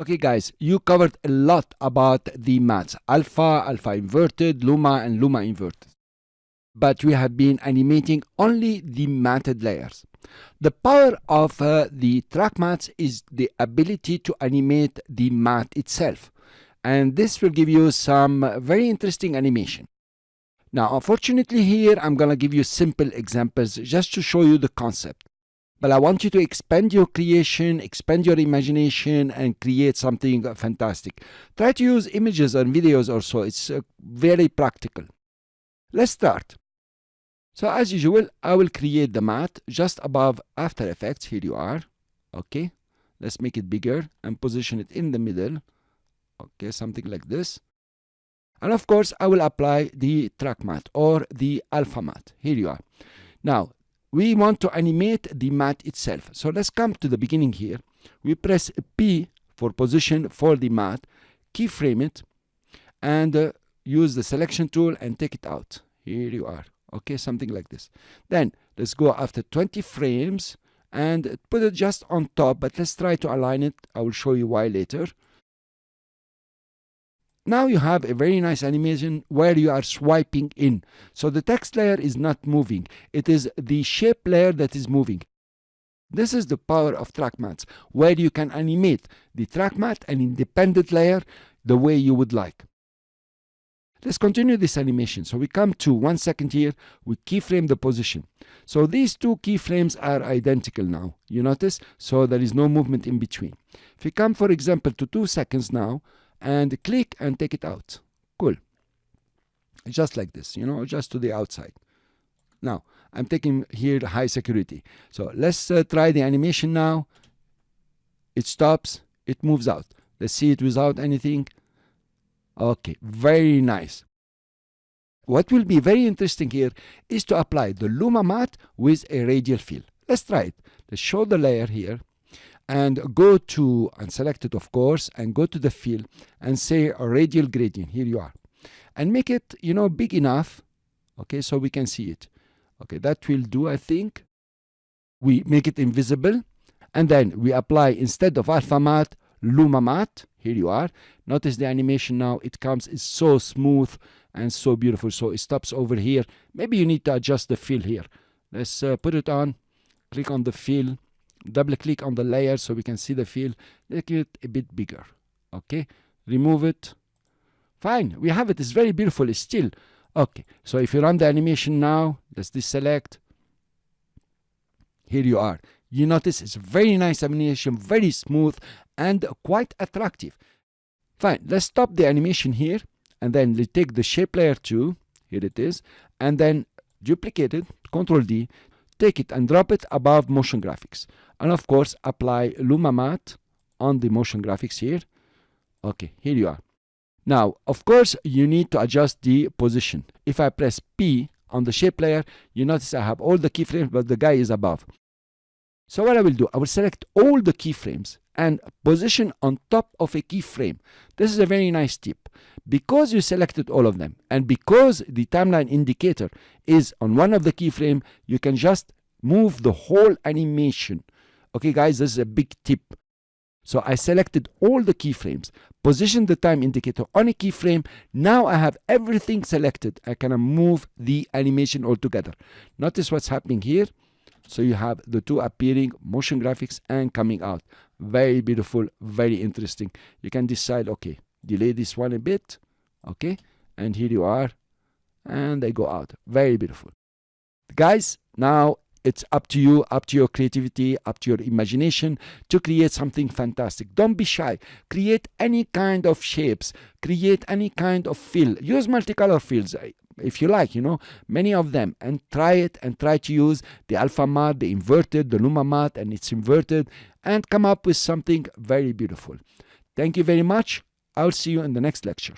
Okay guys, you covered a lot about the mattes, alpha, alpha inverted, luma and luma inverted. But we have been animating only the matted layers. The power of the track mattes is the ability to animate the matte itself. And this will give you some very interesting animation. Now, unfortunately here, I'm going to give you simple examples just to show you the concept. But I want you to expand your creation, expand your imagination, and create something fantastic. Try to use images and videos also. It's very practical. Let's start. So as usual, I will create the matte just above After Effects. Here you are. Okay. Let's make it bigger and position it in the middle. Okay, something like this. And of course, I will apply the track matte or the alpha matte. Here you are. Now, we want to animate the matte itself. So let's come to the beginning here. We press P for position for the matte, keyframe it, and use the selection tool and take it out. Here you are. Okay, something like this. Then let's go after 20 frames and put it just on top, but let's try to align it. I will show you why later. Now you have a very nice animation where you are swiping in. So the text layer is not moving. It is the shape layer that is moving. This is the power of track mattes, where you can animate the track matte, an independent layer, the way you would like. Let's continue this animation. So we come to 1 second here. We keyframe the position. So these two keyframes are identical now. You notice? So there is no movement in between. If we come, for example, to 2 seconds now, and click and take it out. Cool. Just like this, you know, just to the outside. Now, I'm taking here high security. So let's try the animation now. It stops, it moves out. Let's see it without anything. Okay, very nice. What will be very interesting here is to apply the luma matte with a radial fill. Let's try it. Let's show the layer here. And go to, and select it of course, and go to the fill and say a radial gradient. Here you are. And make it, you know, big enough, okay, so we can see it. Okay, that will do, I think. We make it invisible. And then we apply, instead of alpha matte, luma matte. Here you are. Notice the animation now. It comes, it's so smooth and so beautiful. So it stops over here. Maybe you need to adjust the fill here. Let's put it on. Click on the fill. Double click on the layer so we can see the fill. Make it a bit bigger. Okay, remove it. Fine, we have it. It's very beautiful. It's still okay. So if you run the animation now, let's deselect. Here you are. You notice it's very nice animation, very smooth and quite attractive. Fine, let's stop the animation here and then we take the shape layer 2. Here it is, and then duplicate it. Ctrl D. Take it and drop it above motion graphics. And of course, apply luma matte on the motion graphics here. Okay, here you are. Now, of course, you need to adjust the position. If I press P on the shape layer, you notice I have all the keyframes, but the guy is above. So what I will do, I will select all the keyframes and position on top of a keyframe. This is a very nice tip. Because you selected all of them, and because the timeline indicator is on one of the keyframe, you can just move the whole animation. Okay, guys, this is a big tip. So I selected all the keyframes, positioned the time indicator on a keyframe. Now I have everything selected. I can move the animation altogether. Notice what's happening here. So you have the two appearing, motion graphics and coming out. Very beautiful, very interesting. You can decide, okay, delay this one a bit. Okay, and here you are. And they go out. Very beautiful. Guys, now it's up to you, up to your creativity, up to your imagination to create something fantastic. Don't be shy. Create any kind of shapes. Create any kind of fill. Use multicolor fills if you like, you know, many of them, and try it and try to use the alpha matte, the inverted, the luma matte, and it's inverted, and come up with something very beautiful. Thank you very much. I'll see you in the next lecture.